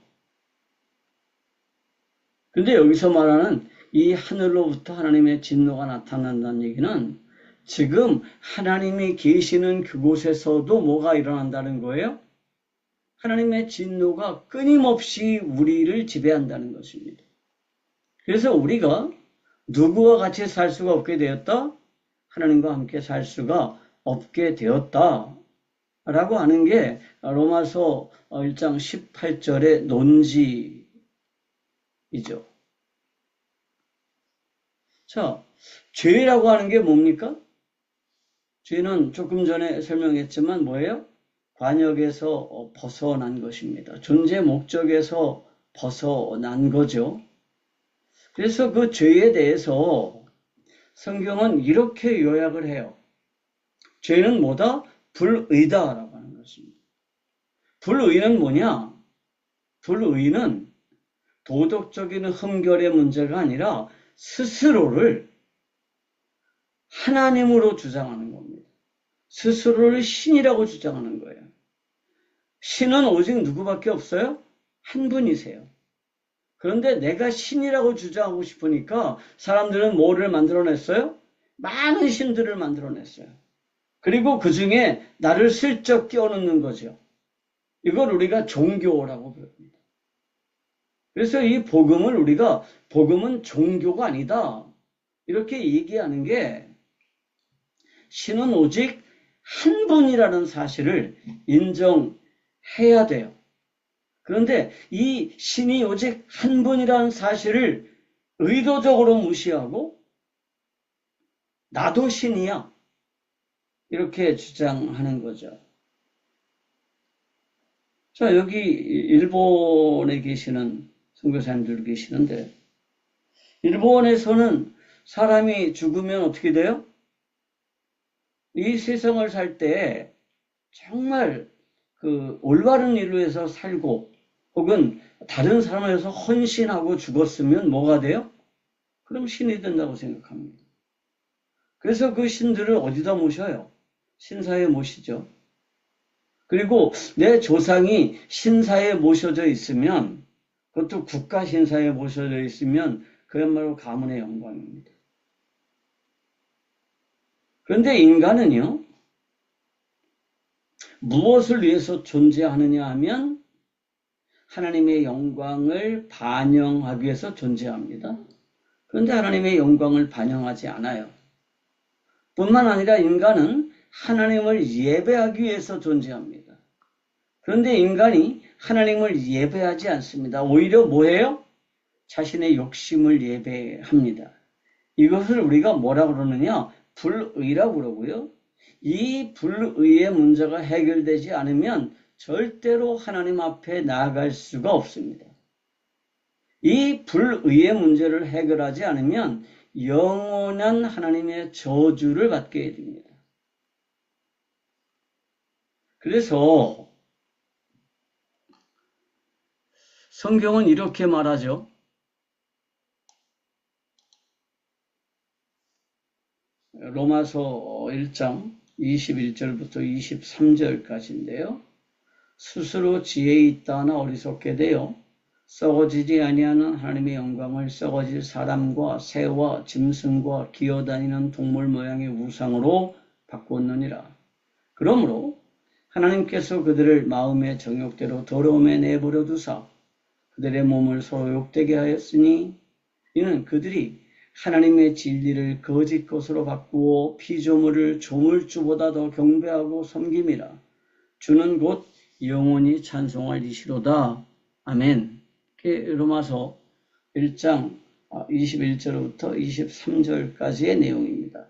근데 여기서 말하는 이 하늘로부터 하나님의 진노가 나타난다는 얘기는 지금 하나님이 계시는 그곳에서도 뭐가 일어난다는 거예요? 하나님의 진노가 끊임없이 우리를 지배한다는 것입니다. 그래서 우리가 누구와 같이 살 수가 없게 되었다? 하나님과 함께 살 수가 없게 되었다. 라고 하는 게 로마서 1장 18절의 논지이죠. 자, 죄라고 하는 게 뭡니까? 죄는 조금 전에 설명했지만 뭐예요? 관역에서 벗어난 것입니다. 존재 목적에서 벗어난 거죠. 그래서 그 죄에 대해서 성경은 이렇게 요약을 해요. 죄는 뭐다? 불의다라고 하는 것입니다. 불의는 뭐냐? 불의는 도덕적인 흠결의 문제가 아니라 스스로를 하나님으로 주장하는 겁니다. 스스로를 신이라고 주장하는 거예요. 신은 오직 누구밖에 없어요? 한 분이세요. 그런데 내가 신이라고 주장하고 싶으니까 사람들은 뭐를 만들어냈어요? 많은 신들을 만들어냈어요. 그리고 그 중에 나를 슬쩍 끼워넣는 거죠. 이걸 우리가 종교라고 부릅니다. 그래서 이 복음을 우리가 복음은 종교가 아니다. 이렇게 얘기하는 게 신은 오직 한 분이라는 사실을 인정해야 돼요. 그런데 이 신이 오직 한 분이라는 사실을 의도적으로 무시하고 나도 신이야. 이렇게 주장하는 거죠. 자, 여기 일본에 계시는 선교사님들 계시는데 일본에서는 사람이 죽으면 어떻게 돼요? 이 세상을 살 때 정말 그 올바른 일로 해서 살고 혹은 다른 사람을 위해서 헌신하고 죽었으면 뭐가 돼요? 그럼 신이 된다고 생각합니다. 그래서 그 신들을 어디다 모셔요? 신사에 모시죠. 그리고 내 조상이 신사에 모셔져 있으면 그것도 국가 신사에 모셔져 있으면 그야말로 가문의 영광입니다. 그런데 인간은요, 무엇을 위해서 존재하느냐 하면 하나님의 영광을 반영하기 위해서 존재합니다. 그런데 하나님의 영광을 반영하지 않아요. 뿐만 아니라 인간은 하나님을 예배하기 위해서 존재합니다. 그런데 인간이 하나님을 예배하지 않습니다. 오히려 뭐예요? 자신의 욕심을 예배합니다. 이것을 우리가 뭐라고 그러느냐? 불의라고 그러고요. 이 불의의 문제가 해결되지 않으면 절대로 하나님 앞에 나아갈 수가 없습니다. 이 불의의 문제를 해결하지 않으면 영원한 하나님의 저주를 받게 됩니다. 그래서 성경은 이렇게 말하죠. 로마서 1장 21절부터 23절까지인데요. 스스로 지혜 있다 하나 어리석게 되어 썩어지지 아니하는 하나님의 영광을 썩어질 사람과 새와 짐승과 기어다니는 동물 모양의 우상으로 바꾸었느니라. 그러므로 하나님께서 그들을 마음의 정욕대로 더러움에 내버려 두사 그들의 몸을 서로 욕되게 하였으니 이는 그들이 하나님의 진리를 거짓 것으로 바꾸어 피조물을 조물주보다 더 경배하고 섬김이라. 주는 곧 영원히 찬송할 이시로다. 아멘. 로마서 1장 21절부터 23절까지의 내용입니다.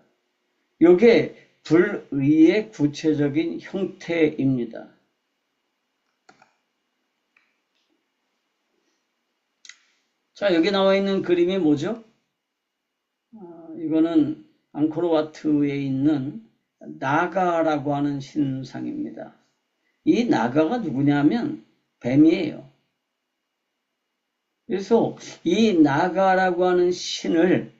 이게 불의의 구체적인 형태입니다. 자, 여기 나와 있는 그림이 뭐죠? 이거는 앙코르와트에 있는 나가라고 하는 신상입니다. 이 나가가 누구냐면 뱀이에요. 그래서 이 나가라고 하는 신을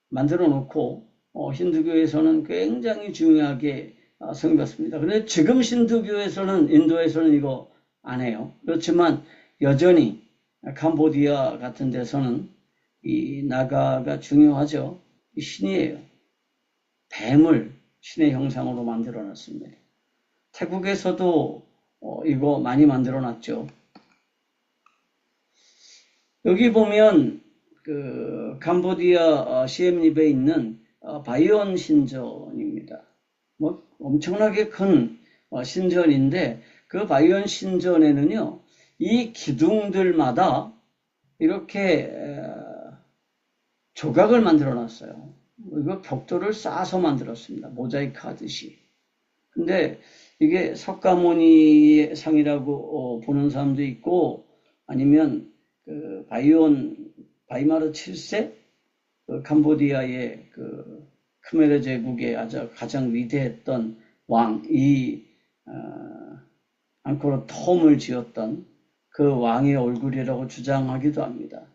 만들어 놓고 힌두교에서는 굉장히 중요하게 섬겼습니다. 그런데 지금 힌두교에서는 인도에서는 이거 안 해요. 그렇지만 여전히 캄보디아 같은 데서는 이 나가가 중요하죠. 이 신이에요. 뱀을 신의 형상으로 만들어 놨습니다. 태국에서도 이거 많이 만들어 놨죠. 여기 보면 그 캄보디아 시엠립에 있는 바이온 신전입니다. 뭐 엄청나게 큰 신전인데 그 바이온 신전에는요, 이 기둥들마다 이렇게 조각을 만들어 놨어요. 이거 벽돌을 쌓아서 만들었습니다. 모자이크 하듯이. 근데 이게 석가모니의 상이라고 보는 사람도 있고 아니면 그 바이온 바이마르 7세 그 캄보디아의 그 크메르 제국의 아주 가장 위대했던 왕, 앙코르 톰을 지었던 그 왕의 얼굴이라고 주장하기도 합니다.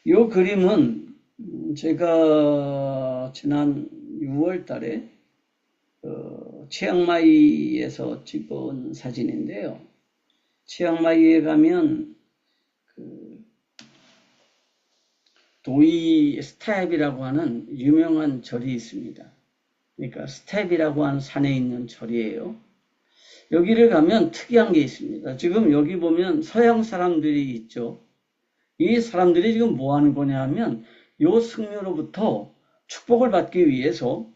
이 그림은 제가 지난 6월 달에 치앙마이에서 찍은 사진인데요. 치앙마이에 가면 그 도이 스텝이라고 하는 유명한 절이 있습니다. 그러니까 스텝이라고 하는 산에 있는 절이에요. 여기를 가면 특이한 게 있습니다. 지금 여기 보면 서양 사람들이 있죠. 이 사람들이 지금 뭐 하는 거냐 하면 요 승려로부터 축복을 받기 위해서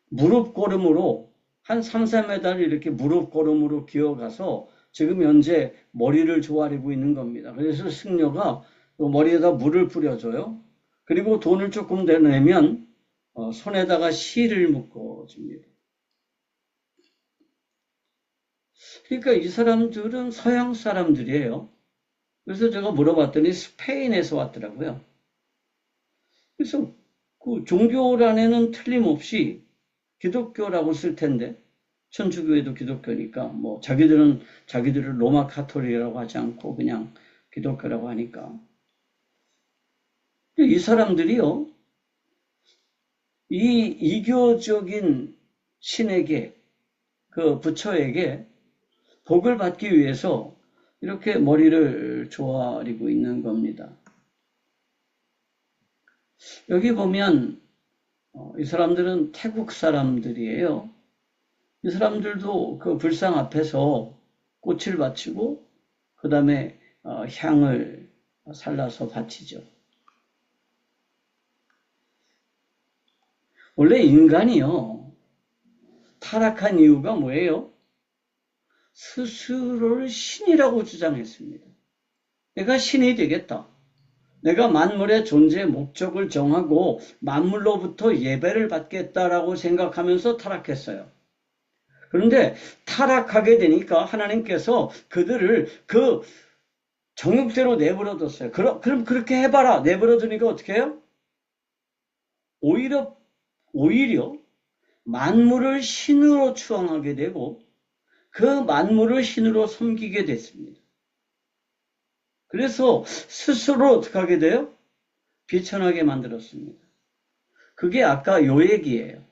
무릎 걸음으로 한 3, 4m를 이렇게 무릎 걸음으로 기어가서 지금 현재 머리를 조아리고 있는 겁니다. 그래서 승려가 머리에다 물을 뿌려줘요. 그리고 돈을 조금 더 내면 손에다가 실을 묶어줍니다. 그러니까 이 사람들은 서양 사람들이에요. 그래서 제가 물어봤더니 스페인에서 왔더라고요. 그래서 그 종교란에는 틀림없이 기독교라고 쓸 텐데, 천주교에도 기독교니까, 뭐, 자기들을 로마 카톨릭이라고 하지 않고 그냥 기독교라고 하니까. 이 사람들이요, 이 이교적인 신에게, 그 부처에게 복을 받기 위해서 이렇게 머리를 조아리고 있는 겁니다. 여기 보면 이 사람들은 태국 사람들이에요. 이 사람들도 그 불상 앞에서 꽃을 바치고 그 다음에 향을 살라서 바치죠. 원래 인간이요, 타락한 이유가 뭐예요? 스스로를 신이라고 주장했습니다. 내가 신이 되겠다. 내가 만물의 존재의 목적을 정하고 만물로부터 예배를 받겠다라고 생각하면서 타락했어요. 그런데 타락하게 되니까 하나님께서 그들을 그 정욕대로 내버려뒀어요. 그럼 그렇게 해봐라. 내버려두니까 어떻게 해요? 오히려 만물을 신으로 추앙하게 되고 그 만물을 신으로 섬기게 됐습니다. 그래서 스스로 어떻게 하게 돼요? 비천하게 만들었습니다. 그게 아까 요 얘기예요.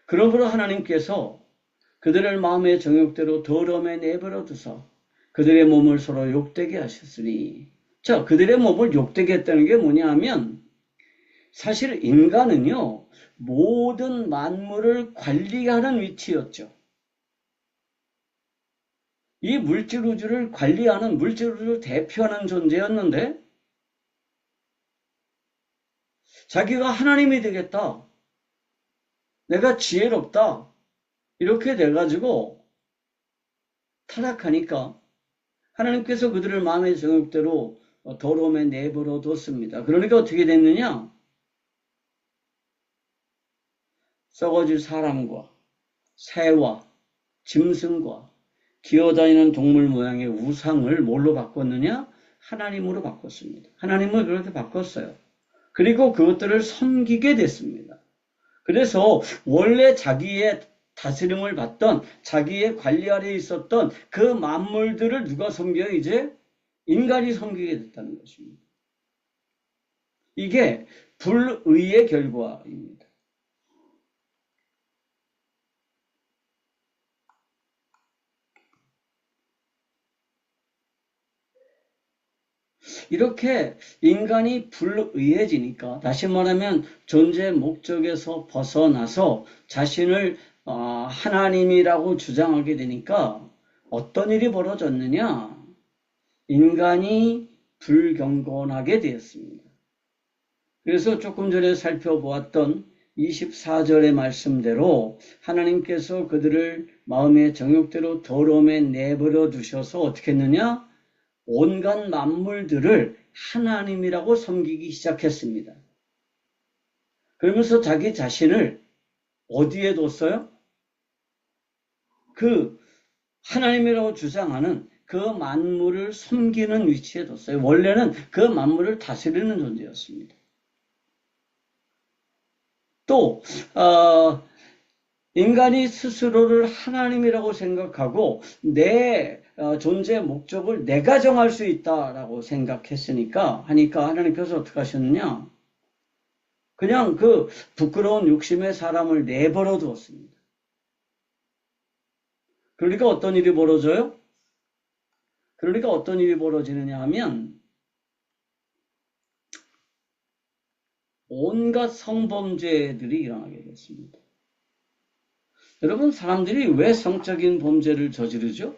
그러므로 하나님께서 그들을 마음의 정욕대로 더러움에 내버려 두사 그들의 몸을 서로 욕되게 하셨으니, 자, 그들의 몸을 욕되게 했다는 게 뭐냐 하면 사실 인간은요, 모든 만물을 관리하는 위치였죠. 이 물질우주를 관리하는, 물질우주를 대표하는 존재였는데 자기가 하나님이 되겠다, 내가 지혜롭다, 이렇게 돼가지고 타락하니까 하나님께서 그들을 마음의 정욕대로 더러움에 내버려 뒀습니다. 그러니까 어떻게 됐느냐? 썩어질 사람과 새와 짐승과 기어다니는 동물 모양의 우상을 뭘로 바꿨느냐? 하나님으로 바꿨습니다. 하나님을 그렇게 바꿨어요. 그리고 그것들을 섬기게 됐습니다. 그래서 원래 자기의 다스림을 받던, 자기의 관리 아래에 있었던 그 만물들을 누가 섬겨요? 이제 인간이 섬기게 됐다는 것입니다. 이게 불의의 결과입니다. 이렇게 인간이 불의해지니까, 다시 말하면 존재 목적에서 벗어나서 자신을 하나님이라고 주장하게 되니까 어떤 일이 벌어졌느냐? 인간이 불경건하게 되었습니다. 그래서 조금 전에 살펴보았던 24절의 말씀대로 하나님께서 그들을 마음의 정욕대로 더러움에 내버려 두셔서 어떻게 했느냐? 온갖 만물들을 하나님이라고 섬기기 시작했습니다. 그러면서 자기 자신을 어디에 뒀어요? 그 하나님이라고 주장하는 그 만물을 섬기는 위치에 뒀어요. 원래는 그 만물을 다스리는 존재였습니다. 또 인간이 스스로를 하나님이라고 생각하고 내 존재 목적을 내가 정할 수 있다라고 생각했으니까 하나님께서 어떻게 하셨느냐? 그냥 그 부끄러운 욕심에 사람을 내버려 두었습니다. 그러니까 어떤 일이 벌어져요? 그러니까 어떤 일이 벌어지느냐 하면 온갖 성범죄들이 일어나게 됐습니다. 여러분, 사람들이 왜 성적인 범죄를 저지르죠?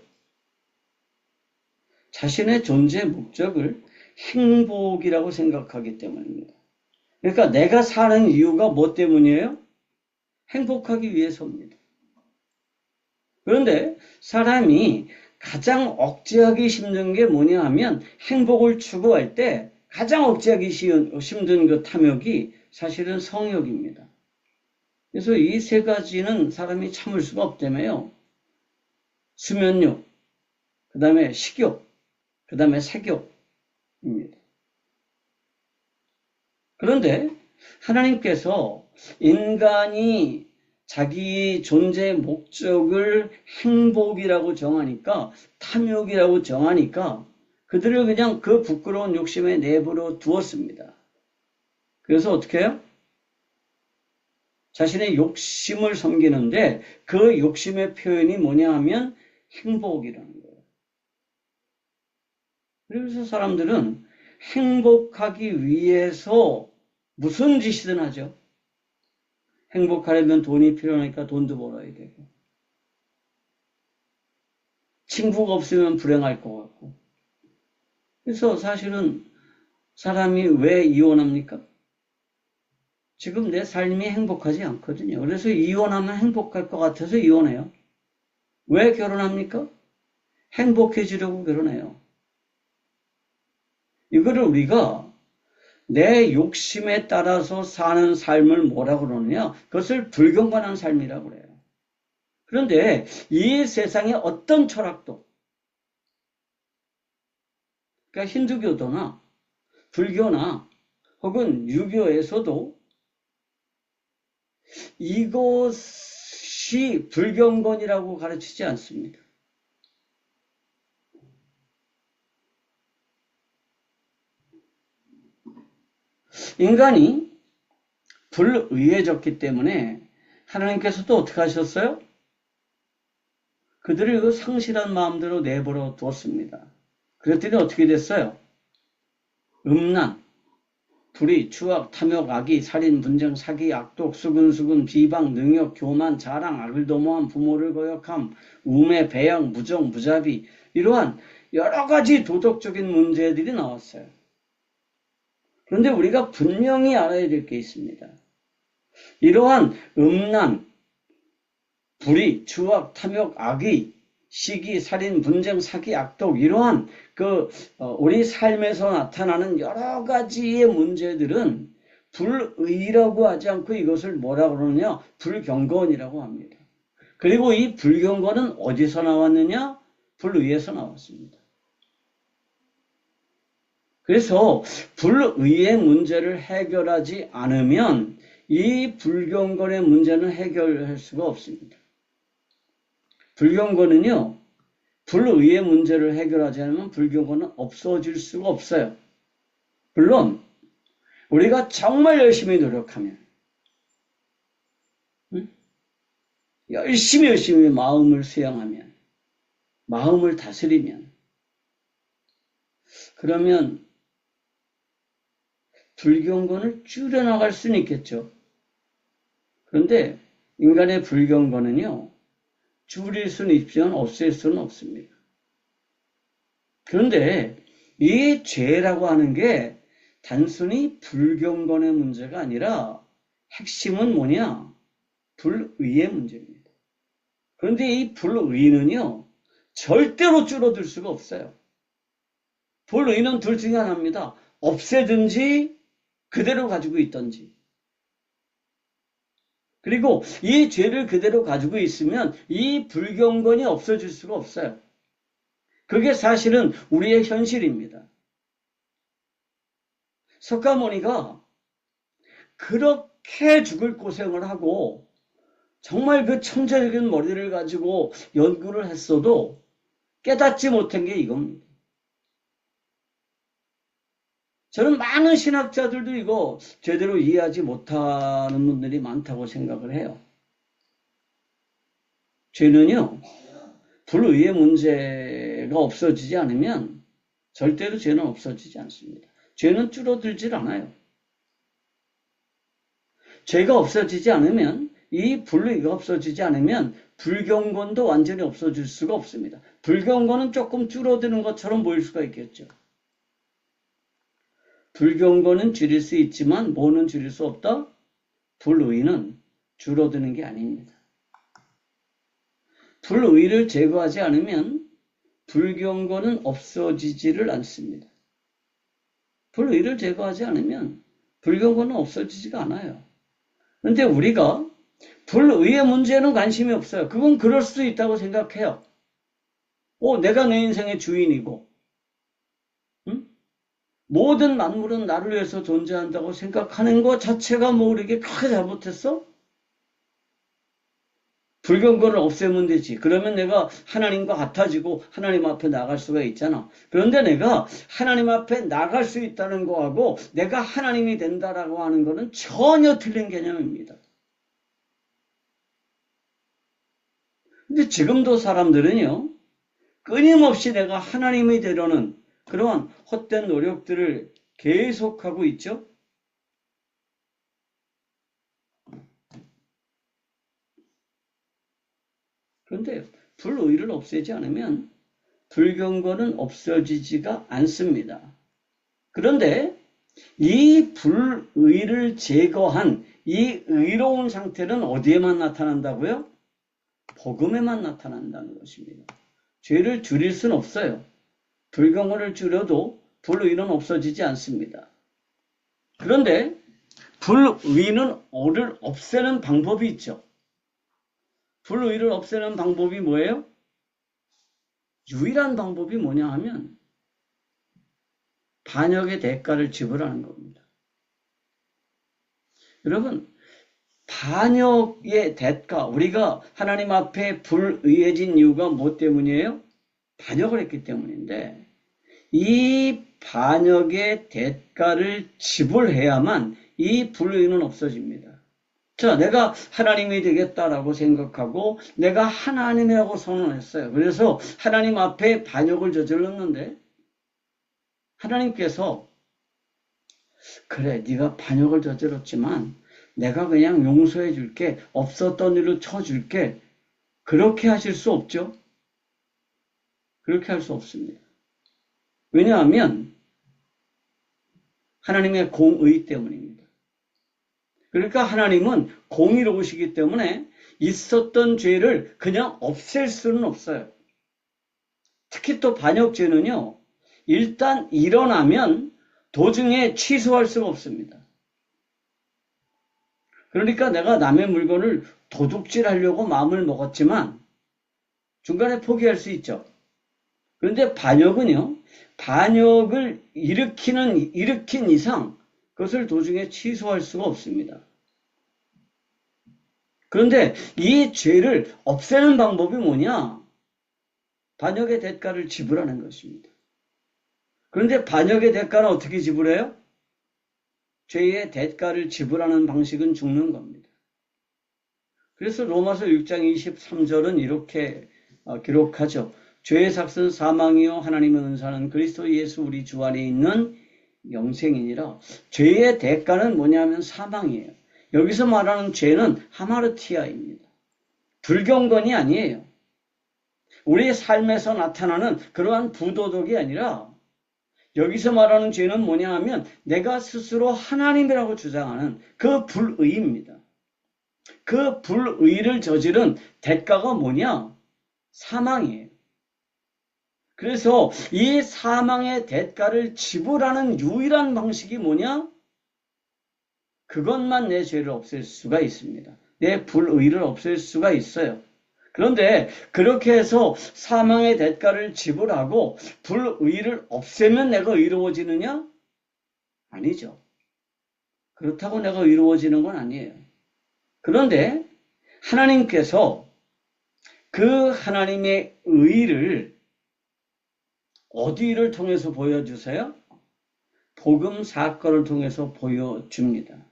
자신의 존재 목적을 행복이라고 생각하기 때문입니다. 그러니까 내가 사는 이유가 뭐 때문이에요? 행복하기 위해서입니다. 그런데 사람이 가장 억제하기 힘든 게 뭐냐 하면 행복을 추구할 때 가장 억제하기 힘든 그 탐욕이 사실은 성욕입니다. 그래서 이 세 가지는 사람이 참을 수가 없다며요. 수면욕, 그 다음에 식욕, 그 다음에 색욕입니다. 그런데 하나님께서 인간이 자기 존재 목적을 행복이라고 정하니까, 탐욕이라고 정하니까 그들을 그냥 그 부끄러운 욕심에 내버려 두었습니다. 그래서 어떻게 해요? 자신의 욕심을 섬기는데 그 욕심의 표현이 뭐냐 하면 행복이라는 거예요. 그래서 사람들은 행복하기 위해서 무슨 짓이든 하죠. 행복하려면 돈이 필요하니까 돈도 벌어야 되고, 친구가 없으면 불행할 것 같고. 그래서 사실은 사람이 왜 이혼합니까? 지금 내 삶이 행복하지 않거든요. 그래서 이혼하면 행복할 것 같아서 이혼해요. 왜 결혼합니까? 행복해지려고 결혼해요. 이거를 우리가 내 욕심에 따라서 사는 삶을 뭐라고 그러느냐? 그것을 불경건한 삶이라고 그래요. 그런데 이 세상의 어떤 철학도, 그러니까 힌두교도나 불교나 혹은 유교에서도 이것이 불경건이라고 가르치지 않습니다. 인간이 불의해졌기 때문에 하나님께서도 어떻게 하셨어요? 그들을 그 상실한 마음대로 내버려 두었습니다. 그랬더니 어떻게 됐어요? 음란, 불의, 추악, 탐욕, 악의, 살인, 분쟁, 사기, 악독, 수근수근, 비방, 능욕, 교만, 자랑, 악을 도모함, 부모를 거역함, 우매, 배양, 무정, 무자비, 이러한 여러 가지 도덕적인 문제들이 나왔어요. 그런데 우리가 분명히 알아야 될 게 있습니다. 이러한 음란, 불의, 추악, 탐욕, 악의, 시기, 살인, 분쟁, 사기, 악독, 이러한 우리 삶에서 나타나는 여러 가지의 문제들은 불의라고 하지 않고 이것을 뭐라고 그러느냐? 불경건이라고 합니다. 그리고 이 불경건은 어디서 나왔느냐? 불의에서 나왔습니다. 그래서 불의의 문제를 해결하지 않으면 이 불경건의 문제는 해결할 수가 없습니다. 불경건은요, 불의의 문제를 해결하지 않으면 불경건은 없어질 수가 없어요. 물론 우리가 정말 열심히 노력하면, 열심히 마음을 수양하면, 마음을 다스리면, 그러면 불경건을 줄여나갈 수는 있겠죠. 그런데 인간의 불경건은요, 줄일 수는 있지만 없앨 수는 없습니다. 그런데 이 죄라고 하는 게 단순히 불경건의 문제가 아니라 핵심은 뭐냐? 불의의 문제입니다. 그런데 이 불의는요, 절대로 줄어들 수가 없어요. 불의는 둘 중에 하나입니다. 없애든지 그대로 가지고 있든지. 그리고 이 죄를 그대로 가지고 있으면 이 불경건이 없어질 수가 없어요. 그게 사실은 우리의 현실입니다. 석가모니가 그렇게 죽을 고생을 하고 정말 그 천재적인 머리를 가지고 연구를 했어도 깨닫지 못한 게 이겁니다. 저는 많은 신학자들도 이거 제대로 이해하지 못하는 분들이 많다고 생각을 해요. 죄는요, 불의의 문제가 없어지지 않으면 절대로 죄는 없어지지 않습니다. 죄는 줄어들질 않아요. 죄가 없어지지 않으면, 이 불의가 없어지지 않으면 불경건도 완전히 없어질 수가 없습니다. 불경건은 조금 줄어드는 것처럼 보일 수가 있겠죠. 불경건은 줄일 수 있지만 뭐는 줄일 수 없다? 불의는 줄어드는 게 아닙니다. 불의를 제거하지 않으면 불경건은 없어지지를 않습니다. 불의를 제거하지 않으면 불경건은 없어지지가 않아요. 그런데 우리가 불의의 문제는 관심이 없어요. 그건 그럴 수도 있다고 생각해요. 내가 내 인생의 주인이고, 응? 모든 만물은 나를 위해서 존재한다고 생각하는 것 자체가 뭐 우리에게 크게 잘못했어? 불경건을 없애면 되지. 그러면 내가 하나님과 같아지고 하나님 앞에 나갈 수가 있잖아. 그런데 내가 하나님 앞에 나갈 수 있다는 거하고 내가 하나님이 된다라고 하는 거는 전혀 틀린 개념입니다. 근데 지금도 사람들은요, 끊임없이 내가 하나님이 되려는 그러한 헛된 노력들을 계속하고 있죠. 그런데 불의를 없애지 않으면 불경건은 없어지지가 않습니다. 그런데 이 불의를 제거한 이 의로운 상태는 어디에만 나타난다고요? 복음에만 나타난다는 것입니다. 죄를 줄일 수는 없어요. 불경건을 줄여도 불의는 없어지지 않습니다. 그런데 불의는 없애는 방법이 있죠. 불의를 없애는 방법이 뭐예요? 유일한 방법이 뭐냐 하면 반역의 대가를 지불하는 겁니다. 여러분, 반역의 대가, 우리가 하나님 앞에 불의해진 이유가 뭐 때문이에요? 반역을 했기 때문인데 이 반역의 대가를 지불해야만 이 불의는 없어집니다. 자, 내가 하나님이 되겠다라고 생각하고 내가 하나님이라고 선언했어요. 그래서 하나님 앞에 반역을 저질렀는데 하나님께서 그래, 네가 반역을 저질렀지만 내가 그냥 용서해 줄게, 없었던 일로 쳐줄게, 그렇게 하실 수 없죠? 그렇게 할 수 없습니다. 왜냐하면 하나님의 공의 때문입니다. 그러니까 하나님은 공의로우시기 때문에 있었던 죄를 그냥 없앨 수는 없어요. 특히 또 반역죄는요, 일단 일어나면 도중에 취소할 수가 없습니다. 그러니까 내가 남의 물건을 도둑질하려고 마음을 먹었지만 중간에 포기할 수 있죠. 그런데 반역은요, 반역을 일으킨 이상 그것을 도중에 취소할 수가 없습니다. 그런데 이 죄를 없애는 방법이 뭐냐? 반역의 대가를 지불하는 것입니다. 그런데 반역의 대가는 어떻게 지불해요? 죄의 대가를 지불하는 방식은 죽는 겁니다. 그래서 로마서 6장 23절은 이렇게 기록하죠. 죄의 삭은 사망이요 하나님의 은사는 그리스도 예수 우리 주 안에 있는 영생이니라. 죄의 대가는 뭐냐면 사망이에요. 여기서 말하는 죄는 하마르티아입니다. 불경건이 아니에요. 우리의 삶에서 나타나는 그러한 부도덕이 아니라 여기서 말하는 죄는 뭐냐 하면 내가 스스로 하나님이라고 주장하는 그 불의입니다. 그 불의를 저지른 대가가 뭐냐? 사망이에요. 그래서 이 사망의 대가를 지불하는 유일한 방식이 뭐냐? 그것만 내 죄를 없앨 수가 있습니다. 내 불의를 없앨 수가 있어요. 그런데 그렇게 해서 사망의 대가를 지불하고 불의를 없애면 내가 의로워지느냐? 아니죠. 그렇다고 내가 의로워지는 건 아니에요. 그런데 하나님께서 그 하나님의 의를 어디를 통해서 보여주세요? 복음 사건을 통해서 보여줍니다.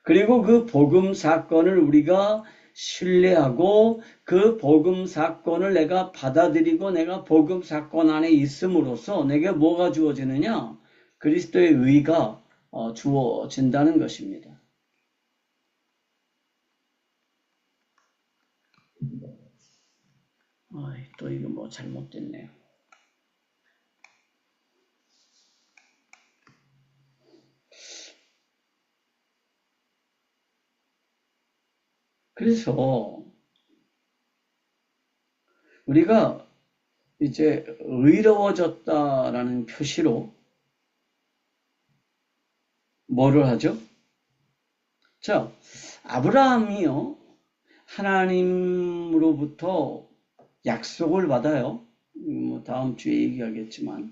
그리고 그 복음 사건을 우리가 신뢰하고 그 복음 사건을 내가 받아들이고 내가 복음 사건 안에 있음으로써 내게 뭐가 주어지느냐? 그리스도의 의가 주어진다는 것입니다. 또 이거 뭐 잘못됐네요. 그래서 우리가 이제 의로워졌다라는 표시로 뭐를 하죠? 자, 아브라함이요, 하나님으로부터 약속을 받아요. 뭐 다음 주에 얘기하겠지만.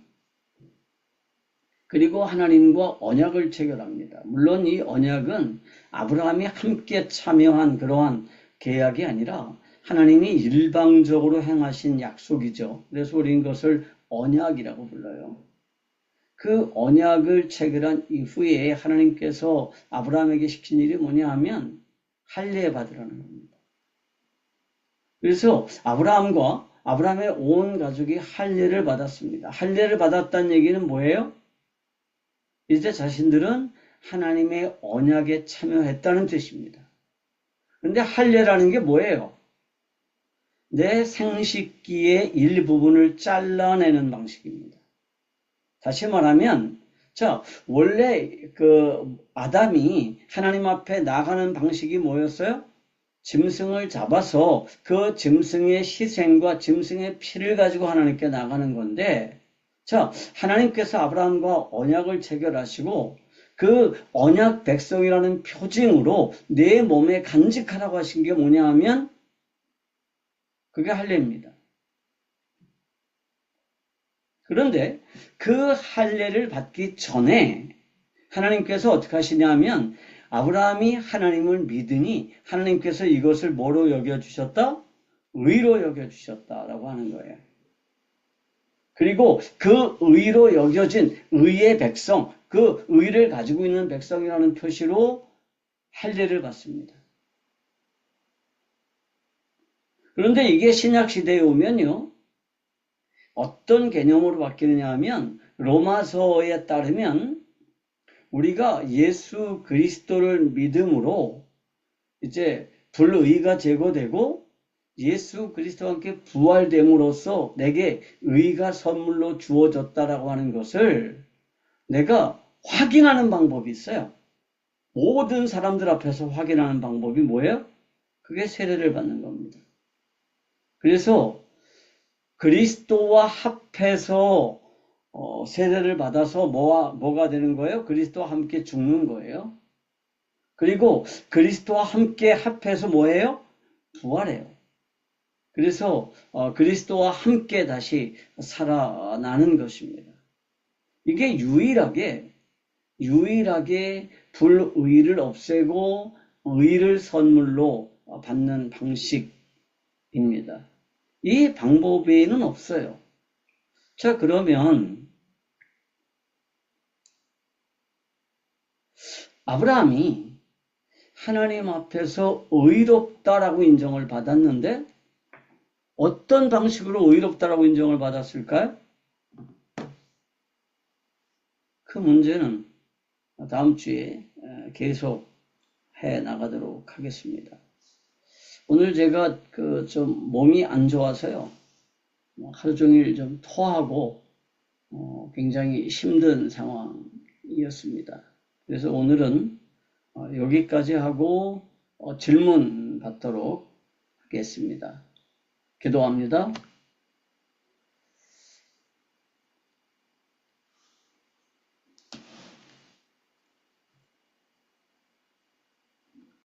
그리고 하나님과 언약을 체결합니다. 물론 이 언약은 아브라함이 함께 참여한 그러한 계약이 아니라 하나님이 일방적으로 행하신 약속이죠. 그래서 우리는 그것을 언약이라고 불러요. 그 언약을 체결한 이후에 하나님께서 아브라함에게 시킨 일이 뭐냐 하면 할례 받으라는 겁니다. 그래서 아브라함과 아브라함의 온 가족이 할례를 받았습니다. 할례를 받았다는 얘기는 뭐예요? 이제 자신들은 하나님의 언약에 참여했다는 뜻입니다. 그런데 할례라는 게 뭐예요? 내 생식기의 일부분을 잘라내는 방식입니다. 다시 말하면, 자, 원래 그 아담이 하나님 앞에 나가는 방식이 뭐였어요? 짐승을 잡아서 그 짐승의 희생과 짐승의 피를 가지고 하나님께 나가는 건데, 자, 하나님께서 아브라함과 언약을 체결하시고 그 언약 백성이라는 표징으로 내 몸에 간직하라고 하신 게 뭐냐 하면 그게 할례입니다. 그런데 그 할례를 받기 전에 하나님께서 어떻게 하시냐면 아브라함이 하나님을 믿으니 하나님께서 이것을 뭐로 여겨주셨다? 의로 여겨주셨다라고 하는 거예요. 그리고 그 의로 여겨진 의의 백성, 그 의를 가지고 있는 백성이라는 표시로 할례를 받습니다. 그런데 이게 신약시대에 오면요, 어떤 개념으로 바뀌느냐 하면 로마서에 따르면 우리가 예수 그리스도를 믿음으로 이제 불의가 제거되고 예수 그리스도와 함께 부활됨으로써 내게 의가 선물로 주어졌다라고 하는 것을 내가 확인하는 방법이 있어요. 모든 사람들 앞에서 확인하는 방법이 뭐예요? 그게 세례를 받는 겁니다. 그래서 그리스도와 합해서 세례를 받아서 뭐가 되는 거예요? 그리스도와 함께 죽는 거예요. 그리고 그리스도와 함께 합해서 뭐예요? 부활해요. 그래서 그리스도와 함께 다시 살아나는 것입니다. 이게 유일하게 불의를 없애고 의를 선물로 받는 방식입니다. 이 방법 외에는 없어요. 자, 그러면 아브라함이 하나님 앞에서 의롭다라고 인정을 받았는데 어떤 방식으로 의롭다라고 인정을 받았을까요? 그 문제는 다음 주에 계속 해 나가도록 하겠습니다. 오늘 제가 좀 몸이 안 좋아서요. 하루 종일 좀 토하고 굉장히 힘든 상황이었습니다. 그래서 오늘은 여기까지 하고 질문 받도록 하겠습니다. 기도합니다.